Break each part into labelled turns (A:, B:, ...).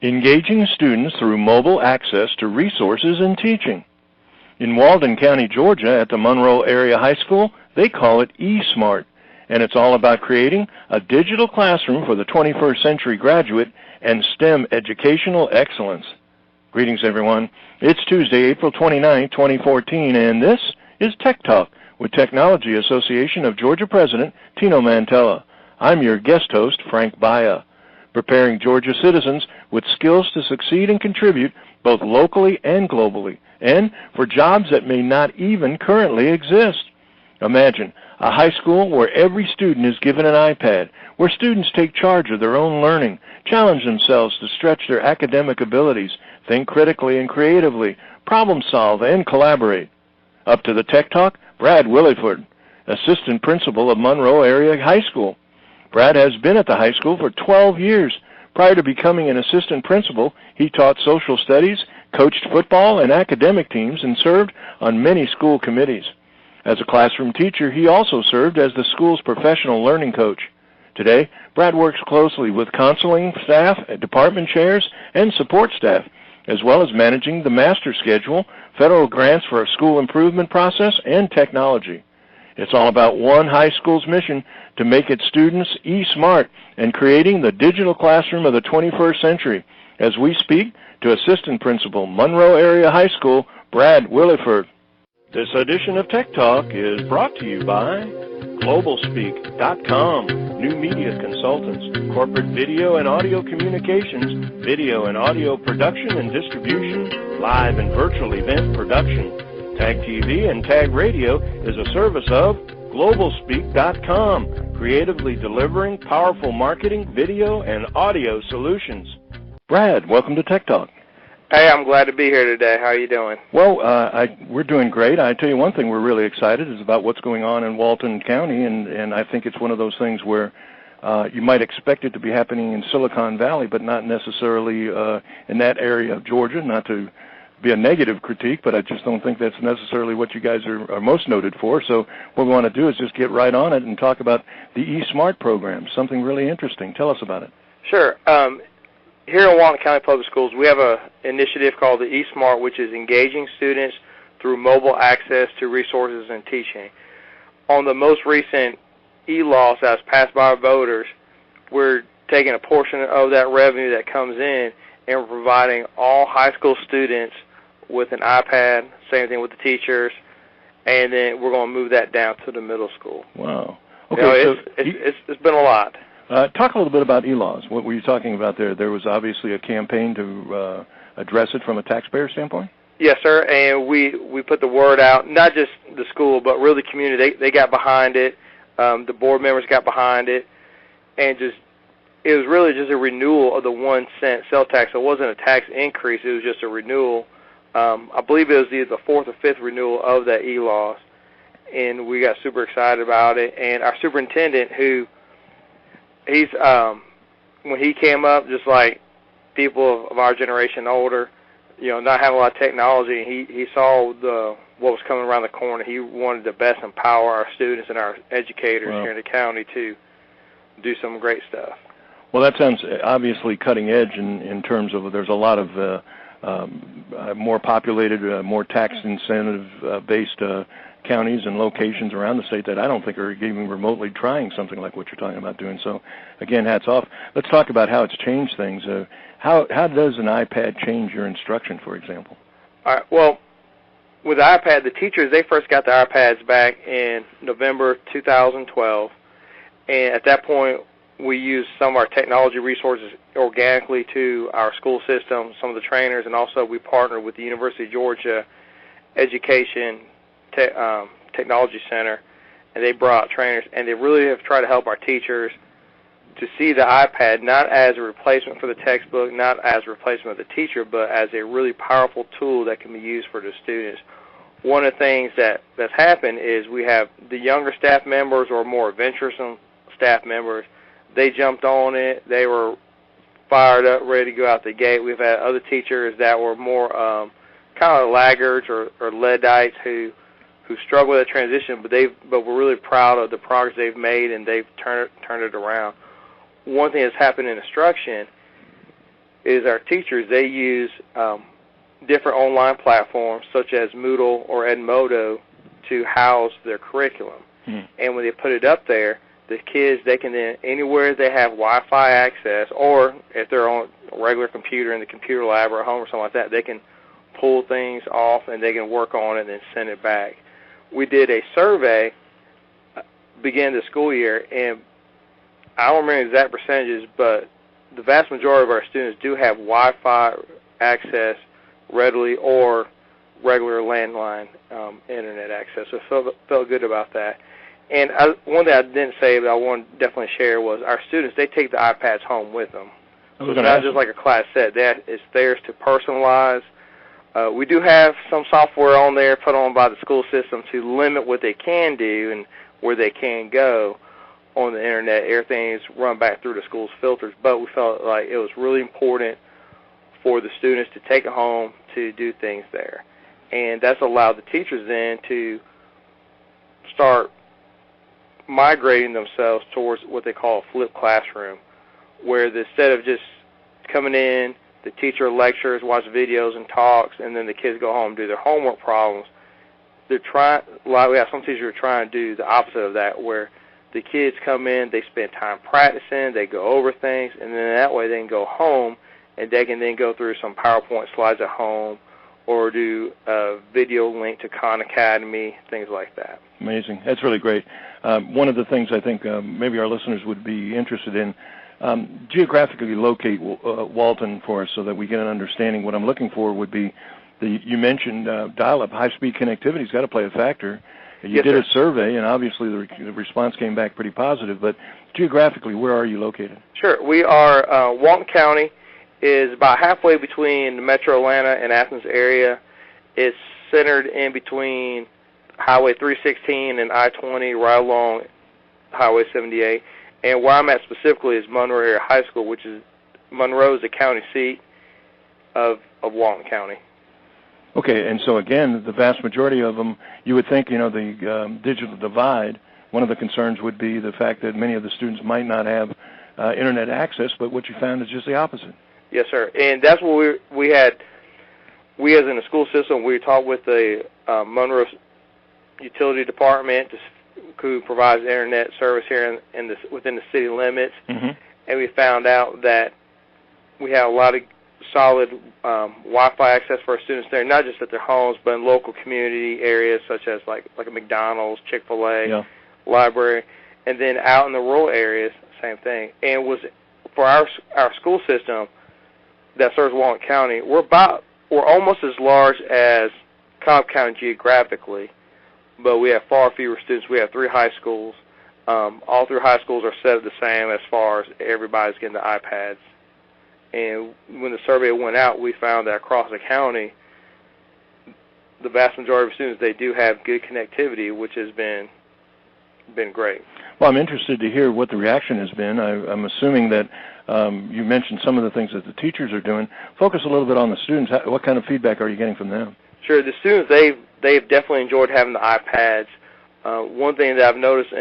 A: engaging students through mobile access to resources and teaching. In Walden County, Georgia, at the Monroe Area High School, they call it eSmart, and it's all about creating a digital classroom for the 21st century graduate and STEM educational excellence. Greetings, everyone. It's Tuesday, April 29, 2014, and this is Tech Talk with Technology Association of Georgia President Tino Mantella. I'm your guest host, Frank Baia, preparing Georgia citizens with skills to succeed and contribute both locally and globally, and for jobs that may not even currently exist. Imagine a high school where every student is given an iPad, where students take charge of their own learning, challenge themselves to stretch their academic abilities, think critically and creatively, problem solve, and collaborate. Up to the Tech Talk, Brad Williford, Assistant Principal of Monroe Area High School. Brad has been at the high school for 12 years. Prior to becoming an assistant principal, he taught social studies, coached football and academic teams, and served on many school committees. As a classroom teacher, he also served as the school's professional learning coach. Today, Brad works closely with counseling staff, department chairs, and support staff, as well as managing the master schedule, federal grants for a school improvement process, and technology. It's all about one high school's mission to make its students e-smart and creating the digital classroom of the 21st century. As we speak to Assistant Principal, Monroe Area High School, Brad Williford. This edition of Tech Talk is brought to you by GlobalSpeak.com, new media consultants, corporate video and audio communications, video and audio production and distribution, live and virtual event production. Tag TV and Tag Radio is a service of GlobalSpeak.com, creatively delivering powerful marketing, video, and audio solutions. Brad, welcome to Tech Talk.
B: Hey, I'm glad to be here today. How are you doing?
A: Well, we're doing great. I tell you one thing we're really excited is about what's going on in Walton County, and I think it's one of those things where you might expect it to be happening in Silicon Valley, but not necessarily in that area of Georgia, not to be a negative critique, but I just don't think that's necessarily what you guys are most noted for. So what we want to do is just get right on it and talk about the eSmart program, something really interesting. Tell us about it.
B: Sure. Here in Walton County Public Schools, we have an initiative called the eSmart, which is engaging students through mobile access to resources and teaching. On the most recent e-laws that was passed by our voters, we're taking a portion of that revenue that comes in and we're providing all high school students with an iPad, same thing with the teachers, and then we're going to move that down to the middle school.
A: Wow.
B: Okay, it's been a lot.
A: Talk a little bit about e-laws. What were you talking about there? There was obviously a campaign to address it from a taxpayer standpoint?
B: Yes, sir, and we put the word out, not just the school, but really the community. They got behind it. The board members got behind it, and it was really just a renewal of the 1 cent sales tax. It wasn't a tax increase. It was just a renewal. I believe it was either the fourth or fifth renewal of that e-laws, and we got super excited about it. And our superintendent, when he came up, just like people of our generation older, not having a lot of technology, he saw what was coming around the corner. He wanted to best empower our students and our educators here in the county to do some great stuff.
A: Well, that sounds obviously cutting edge in terms of there's a lot of more populated, more tax incentive-based counties and locations around the state that I don't think are even remotely trying something like what you're talking about doing. So, again, hats off. Let's talk about how it's changed things. How does an iPad change your instruction, for example?
B: All right. Well, with the iPad, the teachers, they first got the iPads back in November 2012, and at that point, we used some of our technology resources organically to our school system, some of the trainers, and also we partnered with the University of Georgia Education Technology Center, and they brought trainers, and they really have tried to help our teachers to see the iPad not as a replacement for the textbook, not as a replacement of the teacher, but as a really powerful tool that can be used for the students. One of the things that's happened is we have the younger staff members or more adventuresome staff members. They jumped on it. They were fired up, ready to go out the gate. We've had other teachers that were more kind of laggards or Luddites who struggle with that transition, but we're really proud of the progress they've made, and they've turned it around. One thing that's happened in instruction is our teachers, they use different online platforms such as Moodle or Edmodo to house their curriculum. And when they put it up there, the kids, they can then, anywhere they have Wi-Fi access, or if they're on a regular computer in the computer lab or at home or something like that, they can pull things off and they can work on it and then send it back. We did a survey beginning the school year, and I don't remember exact percentages, but the vast majority of our students do have Wi-Fi access readily or regular landline internet access. So felt good about that. And one thing I didn't say but I want to definitely share was our students, they take the iPads home with them. So it's not just like a class set. That is theirs to personalize. We do have some software on there put on by the school system to limit what they can do and where they can go on the internet. Everything is run back through the school's filters, but we felt like it was really important for the students to take it home to do things there. And that's allowed the teachers then to start migrating themselves towards what they call a flipped classroom, where instead of just coming in, the teacher lectures, watch videos and talks, and then the kids go home and do their homework problems, we have some teachers who are trying to do the opposite of that, where the kids come in, they spend time practicing, they go over things, and then that way they can go home and they can then go through some PowerPoint slides at home or do a video link to Khan Academy, things like that.
A: Amazing. That's really great. One of the things I think maybe our listeners would be interested in, geographically locate Walton for us so that we get an understanding. What I'm looking for would be, you mentioned dial-up, high-speed connectivity has got to play a factor. You did a survey, and obviously the response came back pretty positive, but geographically, where are you located?
B: Sure. We are, Walton County is about halfway between the Metro Atlanta and Athens area. It's centered in between Highway 316 and I-20, right along Highway 78. And where I'm at specifically is Monroe Area High School, which is, Monroe is the county seat of Walton County.
A: Okay, and so again, the vast majority of them, you would think, the digital divide, one of the concerns would be the fact that many of the students might not have internet access, but what you found is just the opposite. Yes, sir. And that's what we as in the school system, we talked with the Monroe Utility Department, who provides internet service here within the city limits, and we found out that we have a lot of solid Wi-Fi access for our students there, not just at their homes, but in local community areas such as like a McDonald's, Chick-fil-A, library, and then out in the rural areas, same thing. And for our school system that serves Walton County, we're almost as large as Cobb County geographically, but we have far fewer students. We have 3 high schools. All 3 high schools are set up the same as far as everybody's getting the iPads. And when the survey went out, we found that across the county, the vast majority of students, they do have good connectivity, which has been great. Well, I'm interested to hear what the reaction has been. I'm assuming that you mentioned some of the things that the teachers are doing. Focus a little bit on the students. What kind of feedback are you getting from them? Sure. The students, they've definitely enjoyed having the iPads. One thing that I've noticed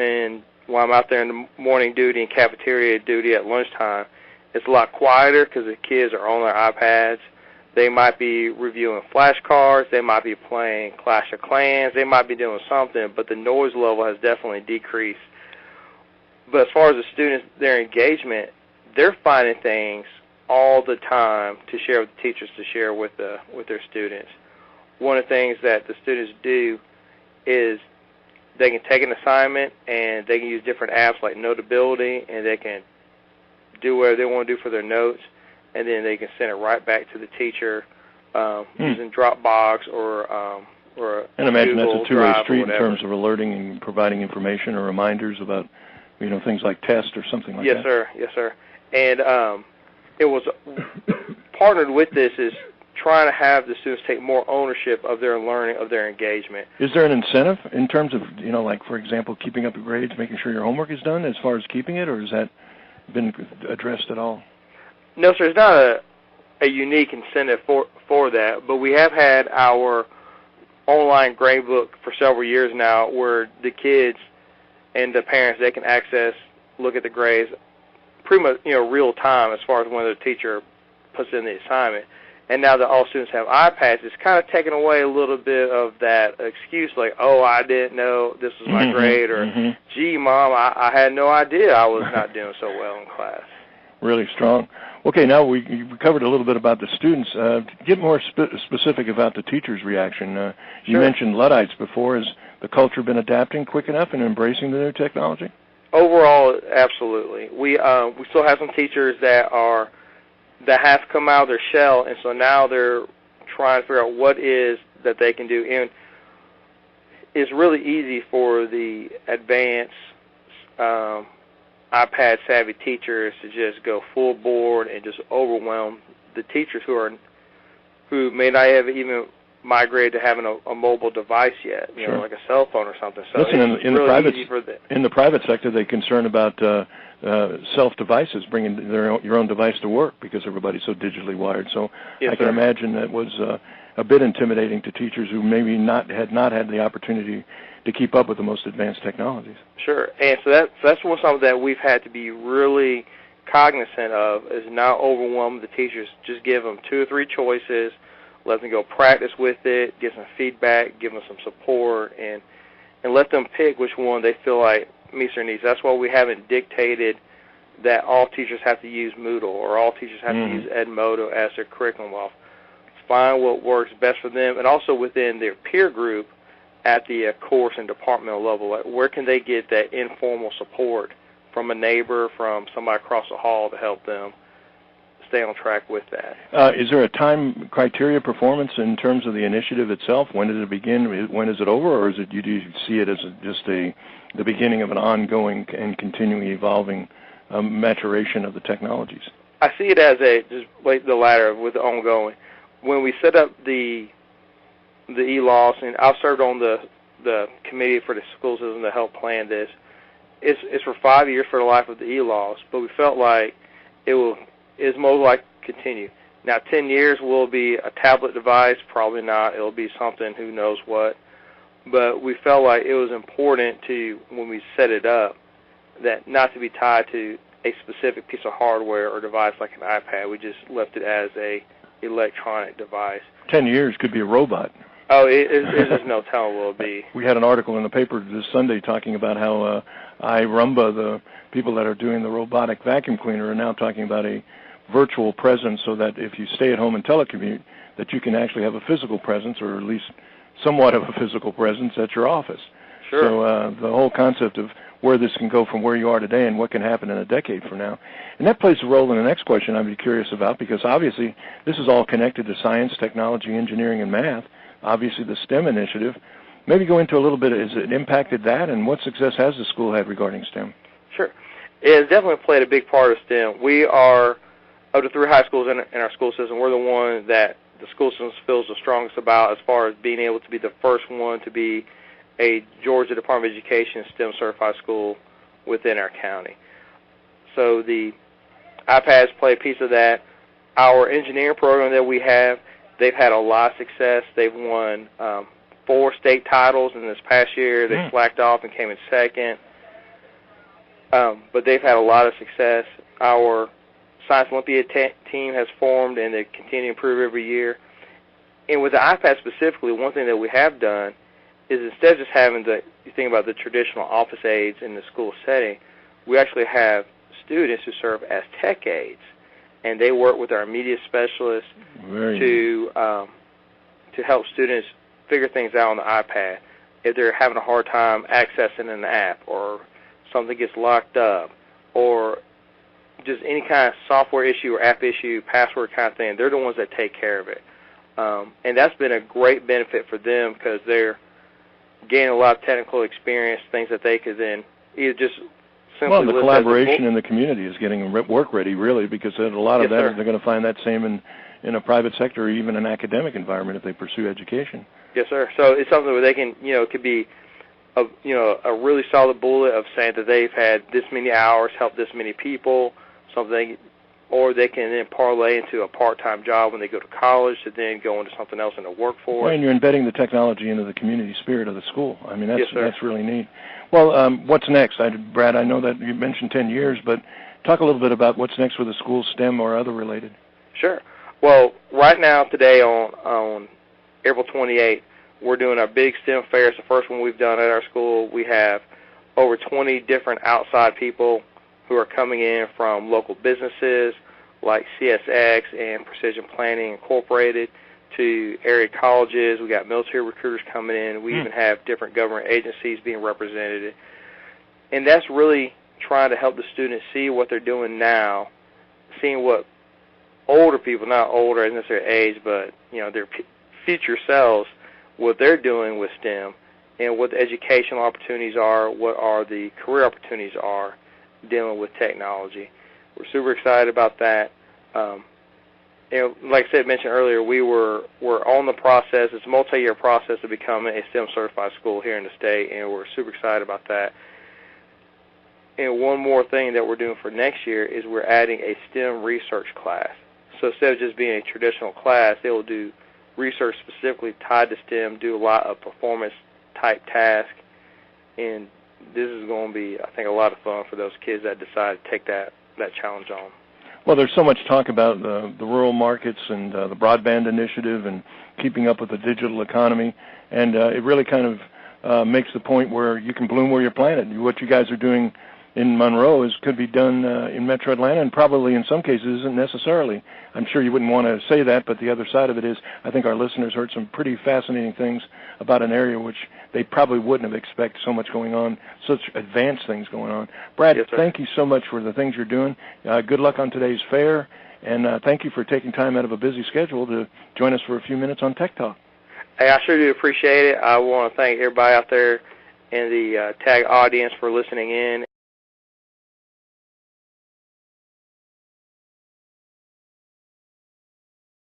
A: while I'm out there in the morning duty and cafeteria duty at lunchtime, it's a lot quieter because the kids are on their iPads. They might be reviewing flashcards. They might be playing Clash of Clans. They might be doing something, but the noise level has definitely decreased. But as far as the students, their engagement, they're finding things all the time to share with the teachers, to share with their students. One of the things that the students do is they can take an assignment and they can use different apps like Notability, and they can do whatever they want to do for their notes, and then they can send it right back to the teacher using Dropbox or and imagine Google that's a two-way street in terms of alerting and providing information or reminders about things like tests or something like that. Yes, sir. Yes, sir. And it was partnered with this is trying to have the students take more ownership of their learning, of their engagement. Is there an incentive in terms of, like, for example, keeping up your grades, making sure your homework is done as far as keeping it, or has that been addressed at all? No, sir. It's not a unique incentive for that, but we have had our online grade book for several years now where the kids and the parents, they can look at the grades pretty much, real time as far as when the teacher
B: puts in the assignment. And now that all students have iPads, it's kind of taken away a little bit of that excuse, like, oh, I didn't know this was my grade, or, gee, Mom, I had no idea I was not doing so well in class.
A: Really strong. Okay, now we covered a little bit about the students. Get more specific about the teachers' reaction. You mentioned Luddites before. Has the culture been adapting quick enough and embracing the new technology?
B: Overall, absolutely. We still have some teachers that have come out of their shell, and so now they're trying to figure out what is that they can do. And it's really easy for the advanced iPad-savvy teachers to just go full board and just overwhelm the teachers who may not have even migrated to having a mobile device yet, you know, like a cell phone or something. So
A: listen,
B: it's really easy for them.
A: In the private sector, they're concerned about self-devices, bringing your own device to work because everybody's so digitally wired. So I can imagine that was a bit intimidating to teachers who maybe had not had the opportunity to keep up with the most advanced technologies.
B: Sure, and so that's something that we've had to be really cognizant of, is not overwhelm the teachers. Just give them 2 or 3 choices, let them go practice with it, give them feedback, give them some support, and let them pick which one they feel like meets their needs. That's why we haven't dictated that all teachers have to use Moodle or all teachers have to use Edmodo as their curriculum. Well, find what works best for them, and also within their peer group at the course and departmental level. Like, where can they get that informal support from a neighbor, from somebody across the hall to help them stay on track with that?
A: Is there a time criteria performance in terms of the initiative itself? When does it begin? When is it over? Or do you see it as just the beginning of an ongoing and continuing evolving maturation of the technologies?
B: I see it as just like the latter with the ongoing. When we set up the e-loss, and I've served on the committee for the school system to help plan this. It's for 5 years for the life of the e-loss, but we felt like it's most likely to continue. Now, 10 years will be a tablet device, probably not. It'll be something, who knows what. But we felt like it was important to, when we set it up, that not to be tied to a specific piece of hardware or device like an iPad. We just left it as a electronic device.
A: 10 years could be a robot.
B: Oh, there's just no telling what it'll be.
A: We had an article in the paper this Sunday talking about how iRumba, the people that are doing the robotic vacuum cleaner, are now talking about a virtual presence, so that if you stay at home and telecommute, that you can actually have a physical presence, or at least somewhat of a physical presence at your office.
B: Sure.
A: So the whole concept of where this can go from where you are today and what can happen in a decade from now. And that plays a role in the next question I'd be curious about, because obviously this is all connected to science, technology, engineering, and math. Obviously the STEM initiative. Maybe go into a little bit, has it impacted that, and what success has the school had regarding STEM?
B: Sure. It has definitely played a big part of STEM. We are, of the 3 high schools in our school system, we're the one that the school system feels the strongest about as far as being able to be the first one to be a Georgia Department of Education STEM certified school within our county. So the iPads play a piece of that. Our engineering program that we have, they've had a lot of success. They've won 4 state titles in this past year. They slacked off and came in second. But they've had a lot of success. Our Science Olympiad team has formed, and they continue to improve every year. And with the iPad specifically, one thing that we have done is, instead of just having you think about the traditional office aides in the school setting, we actually have students who serve as tech aides, and they work with our media specialists to help students figure things out on the iPad. If they're having a hard time accessing an app, or something gets locked up, or just any kind of software issue or app issue, password kind of thing, they're the ones that take care of it. And that's been a great benefit for them, because they're gaining a lot of technical experience, things that they could then either just simply...
A: Well, the collaboration in the community is getting work ready, really, because a lot of that, they're going to find that same in a private sector or even an academic environment if they pursue education.
B: Yes, sir. So it's something where they can, it could be a really solid bullet of saying that they've had this many hours, helped this many people, something, or they can then parlay into a part-time job when they go to college to then go into something else in the workforce.
A: Well, and you're embedding the technology into the community spirit of the school. I mean, that's really neat. Well, what's next? Brad, I know that you mentioned 10 years, but talk a little bit about what's next for the school, STEM or other related.
B: Sure. Well, right now, today on April 28th, we're doing our big STEM fair. It's the first one we've done at our school. We have over 20 different outside people who are coming in from local businesses like CSX and Precision Planning Incorporated to area colleges. We got military recruiters coming in. We even have different government agencies being represented. And that's really trying to help the students see what they're doing now, seeing what older people, not older as necessarily age, but their future selves, what they're doing with STEM and what the educational opportunities are, what are the career opportunities are dealing with technology. We're super excited about that. Like I mentioned earlier, we're on the process. It's a multi-year process of becoming a STEM certified school here in the state, and we're super excited about that. And one more thing that we're doing for next year is we're adding a STEM research class. So instead of just being a traditional class, they will do research specifically tied to STEM, do a lot of performance-type tasks, and this is going to be, I think, a lot of fun for those kids that decide to take that challenge on.
A: Well, there's so much talk about the rural markets and the broadband initiative and keeping up with the digital economy, and it really kind of makes the point where you can bloom where you're planted. What you guys are doing in Monroe could be done in Metro Atlanta, and probably in some cases isn't necessarily. I'm sure you wouldn't want to say that, but the other side of it is I think our listeners heard some pretty fascinating things about an area which they probably wouldn't have expected so much going on, such advanced things going on. Brad,
B: yes,
A: thank you so much for the things you're doing. Good luck on today's fair, and thank you for taking time out of a busy schedule to join us for a few minutes on Tech Talk.
B: Hey, I sure do appreciate it. I want to thank everybody out there in the TAG audience for listening in.